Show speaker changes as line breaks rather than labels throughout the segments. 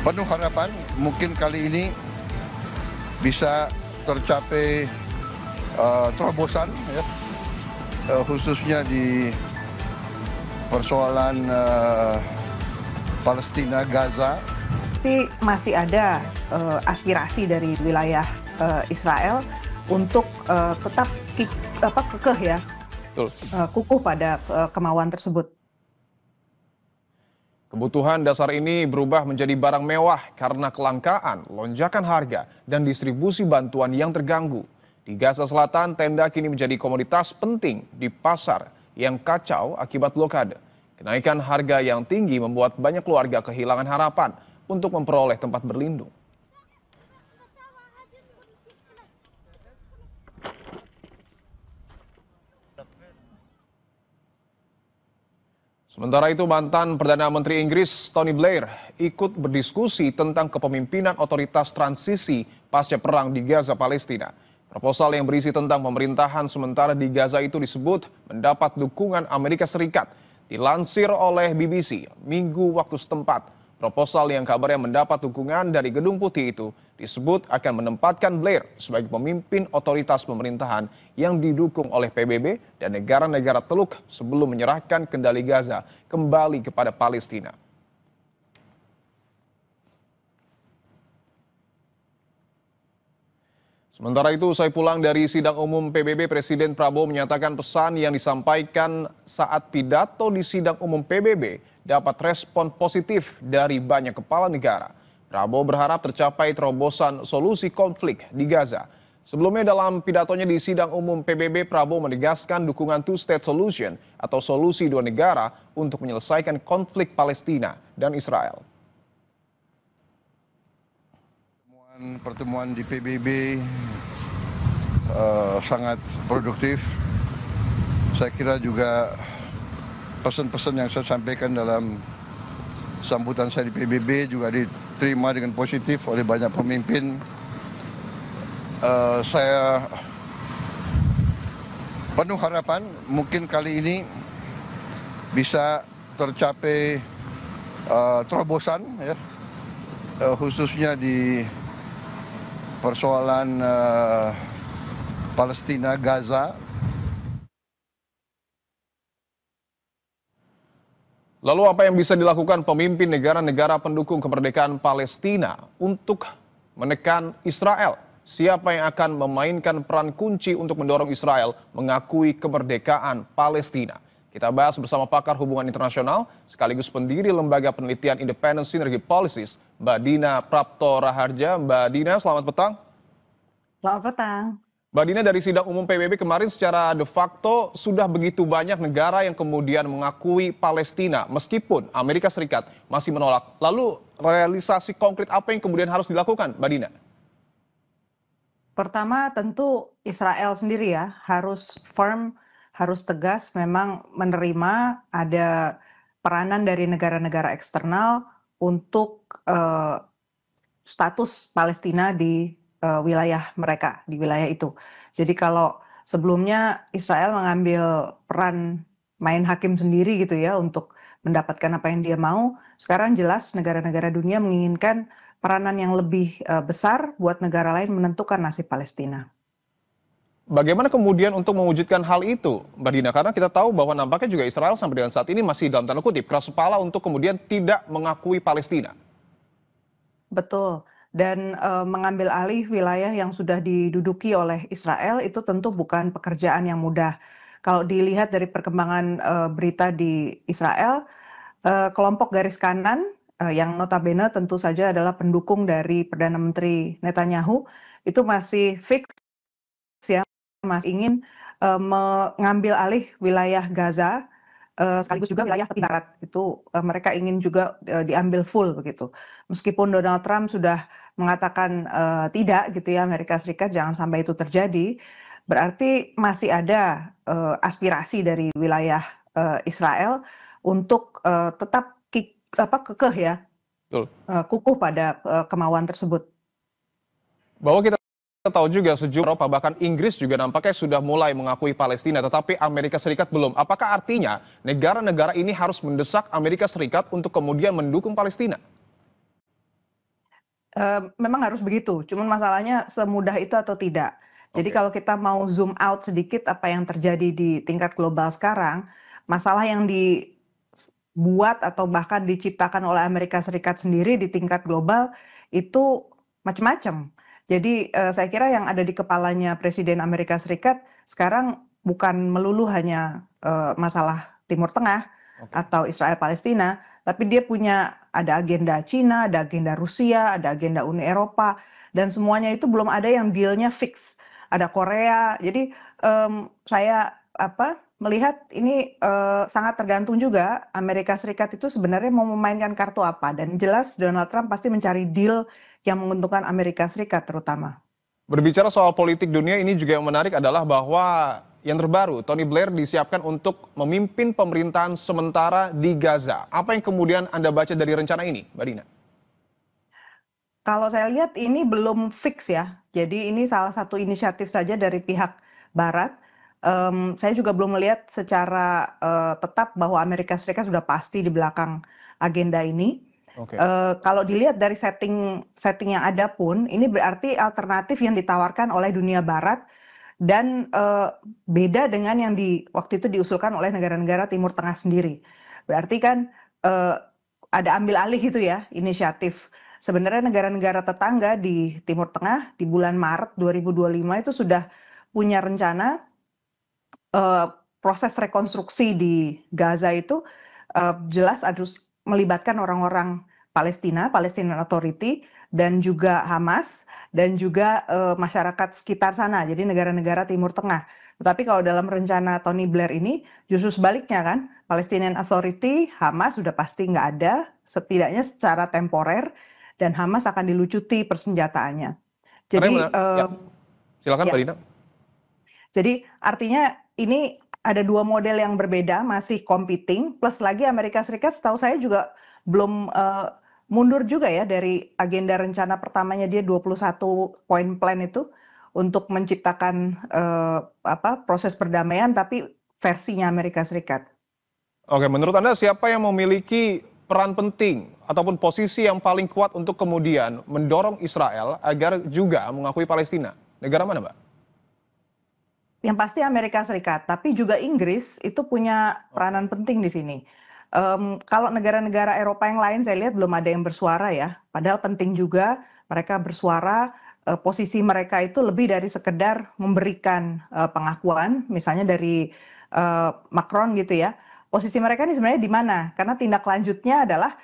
penuh harapan mungkin kali ini bisa tercapai terobosan ya, khususnya di persoalan Palestina, Gaza.
Tapi masih ada aspirasi dari wilayah Israel untuk tetap kekeh ya, kukuh pada kemauan tersebut.
Kebutuhan dasar ini berubah menjadi barang mewah karena kelangkaan, lonjakan harga, dan distribusi bantuan yang terganggu. Di Gaza Selatan, tenda kini menjadi komoditas penting di pasar yang kacau akibat blokade. Kenaikan harga yang tinggi membuat banyak keluarga kehilangan harapan untuk memperoleh tempat berlindung. Sementara itu, mantan Perdana Menteri Inggris Tony Blair ikut berdiskusi tentang kepemimpinan otoritas transisi pasca perang di Gaza, Palestina. Proposal yang berisi tentang pemerintahan sementara di Gaza itu disebut mendapat dukungan Amerika Serikat. Dilansir oleh BBC, Minggu waktu setempat, proposal yang kabarnya mendapat dukungan dari Gedung Putih itu disebut akan menempatkan Blair sebagai pemimpin otoritas pemerintahan yang didukung oleh PBB dan negara-negara Teluk sebelum menyerahkan kendali Gaza kembali kepada Palestina. Sementara itu, usai pulang dari sidang umum PBB, Presiden Prabowo menyatakan pesan yang disampaikan saat pidato di sidang umum PBB dapat respon positif dari banyak kepala negara. Prabowo berharap tercapai terobosan solusi konflik di Gaza. Sebelumnya dalam pidatonya di sidang umum PBB, Prabowo menegaskan dukungan two-state solution atau solusi dua negara untuk menyelesaikan konflik Palestina dan Israel.
Pertemuan di PBB sangat produktif. Saya kira juga pesan-pesan yang saya sampaikan dalam sambutan saya di PBB juga diterima dengan positif oleh banyak pemimpin. Saya penuh harapan mungkin kali ini bisa tercapai terobosan ya, khususnya di persoalan Palestina, Gaza.
Lalu apa yang bisa dilakukan pemimpin negara-negara pendukung kemerdekaan Palestina untuk menekan Israel? Siapa yang akan memainkan peran kunci untuk mendorong Israel mengakui kemerdekaan Palestina? Kita bahas bersama pakar hubungan internasional sekaligus pendiri Lembaga Penelitian Independent Synergy Policies, Mbak Dina Prapto Raharja. Mbak Dina, selamat petang.
Selamat petang.
Mbak Dina, dari sidang umum PBB kemarin secara de facto sudah begitu banyak negara yang kemudian mengakui Palestina meskipun Amerika Serikat masih menolak. Lalu realisasi konkret apa yang kemudian harus dilakukan, Mbak Dina?
Pertama tentu Israel sendiri ya harus firm, harus tegas memang menerima ada peranan dari negara-negara eksternal untuk status Palestina di wilayah mereka, di wilayah itu. Jadi kalau sebelumnya Israel mengambil peran main hakim sendiri gitu ya untuk mendapatkan apa yang dia mau, sekarang jelas negara-negara dunia menginginkan peranan yang lebih besar buat negara lain menentukan nasib Palestina.
Bagaimana kemudian untuk mewujudkan hal itu, Mbak Dina? Karena kita tahu bahwa nampaknya juga Israel sampai dengan saat ini masih dalam tanda kutip keras kepala untuk kemudian tidak mengakui Palestina.
Betul. Dan mengambil alih wilayah yang sudah diduduki oleh Israel itu tentu bukan pekerjaan yang mudah. Kalau dilihat dari perkembangan berita di Israel, kelompok garis kanan yang notabene tentu saja adalah pendukung dari Perdana Menteri Netanyahu itu masih fix ya, masih ingin mengambil alih wilayah Gaza sekaligus juga wilayah tepi barat itu mereka ingin juga diambil full begitu. Meskipun Donald Trump sudah mengatakan tidak gitu ya, Amerika Serikat jangan sampai itu terjadi, berarti masih ada aspirasi dari wilayah Israel untuk tetap kekeh ya, kukuh pada kemauan tersebut.
Bahwa kita tahu juga sejumlah Eropa bahkan Inggris juga nampaknya sudah mulai mengakui Palestina, tetapi Amerika Serikat belum. Apakah artinya negara-negara ini harus mendesak Amerika Serikat untuk kemudian mendukung Palestina?
Memang harus begitu, cuman masalahnya semudah itu atau tidak. Jadi
Oke.
kalau kita mau zoom out sedikit apa yang terjadi di tingkat global sekarang, masalah yang dibuat atau bahkan diciptakan oleh Amerika Serikat sendiri di tingkat global itu macam-macam. Jadi, saya kira yang ada di kepalanya Presiden Amerika Serikat sekarang bukan melulu hanya, masalah Timur Tengah
Oke.
atau Israel Palestina, tapi dia punya ada agenda Cina, ada agenda Rusia, ada agenda Uni Eropa, dan semuanya itu belum ada yang deal-nya fix. Ada Korea, jadi saya melihat ini sangat tergantung juga Amerika Serikat itu sebenarnya mau memainkan kartu apa, dan jelas Donald Trump pasti mencari deal yang menguntungkan Amerika Serikat terutama.
Berbicara soal politik dunia, ini juga yang menarik adalah bahwa yang terbaru, Tony Blair disiapkan untuk memimpin pemerintahan sementara di Gaza. Apa yang kemudian Anda baca dari rencana ini, Mbak Dina?
Kalau saya lihat ini belum fix ya, jadi ini salah satu inisiatif saja dari pihak barat. Saya juga belum melihat secara, tetap bahwa Amerika Serikat sudah pasti di belakang agenda ini.
Oke.
Kalau dilihat dari setting yang ada pun, ini berarti alternatif yang ditawarkan oleh dunia barat dan, beda dengan yang waktu itu diusulkan oleh negara-negara Timur Tengah sendiri. Berarti kan, eee, ada ambil alih itu ya, inisiatif. Sebenarnya negara-negara tetangga di Timur Tengah di bulan Maret 2025 itu sudah punya rencana, eee, proses rekonstruksi di Gaza itu, jelas harus melibatkan orang-orang Palestina, Palestinian Authority, dan juga Hamas, dan juga, masyarakat sekitar sana, jadi negara-negara Timur Tengah. Tetapi kalau dalam rencana Tony Blair ini justru sebaliknya kan, Palestinian Authority, Hamas sudah pasti nggak ada, setidaknya secara temporer, dan Hamas akan dilucuti persenjataannya.
Karena yang
Jadi,
ya, silakan
ya.
Mbak Dina.
Jadi artinya ini ada dua model yang berbeda masih competing, plus lagi Amerika Serikat setahu saya juga belum, mundur juga ya dari agenda rencana pertamanya dia 21 point plan itu untuk menciptakan, proses perdamaian tapi versinya Amerika Serikat.
Oke, menurut Anda siapa yang memiliki peran penting ataupun posisi yang paling kuat untuk kemudian mendorong Israel agar juga mengakui Palestina? Negara mana, Mbak?
Yang pasti Amerika Serikat, tapi juga Inggris itu punya
Oke.
peranan penting di sini. Kalau negara-negara Eropa yang lain saya lihat belum ada yang bersuara ya, padahal penting juga mereka bersuara, posisi mereka itu lebih dari sekedar memberikan, pengakuan misalnya dari, Macron gitu ya. Posisi mereka ini sebenarnya di mana? Karena tindak lanjutnya adalah,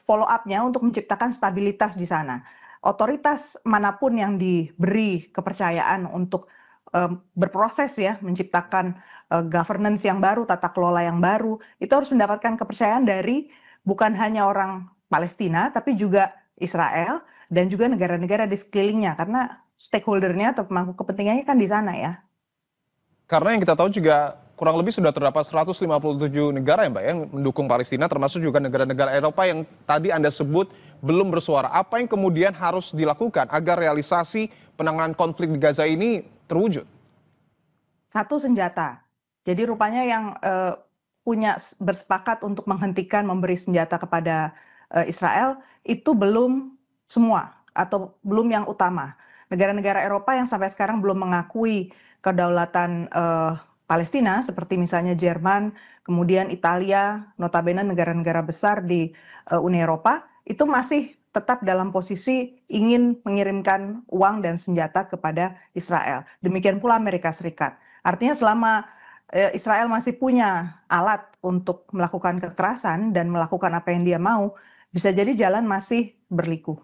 follow up-nya untuk menciptakan stabilitas di sana. Otoritas manapun yang diberi kepercayaan untuk berproses ya, menciptakan, governance yang baru, tata kelola yang baru, itu harus mendapatkan kepercayaan dari bukan hanya orang Palestina, tapi juga Israel dan juga negara-negara di sekelilingnya, karena stakeholder-nya atau pemangku kepentingannya kan di sana ya.
Karena yang kita tahu juga kurang lebih sudah terdapat 157 negara ya Mbak yang mendukung Palestina, termasuk juga negara-negara Eropa yang tadi Anda sebut belum bersuara. Apa yang kemudian harus dilakukan agar realisasi penanganan konflik di Gaza ini terwujud?
Satu, senjata. Jadi rupanya yang, bersepakat untuk menghentikan memberi senjata kepada, Israel, itu belum semua atau belum yang utama. Negara-negara Eropa yang sampai sekarang belum mengakui kedaulatan, Palestina seperti misalnya Jerman, kemudian Italia, notabene negara-negara besar di, Uni Eropa, itu masih tetap dalam posisi ingin mengirimkan uang dan senjata kepada Israel. Demikian pula Amerika Serikat. Artinya selama, Israel masih punya alat untuk melakukan kekerasan dan melakukan apa yang dia mau, bisa jadi jalan masih berliku.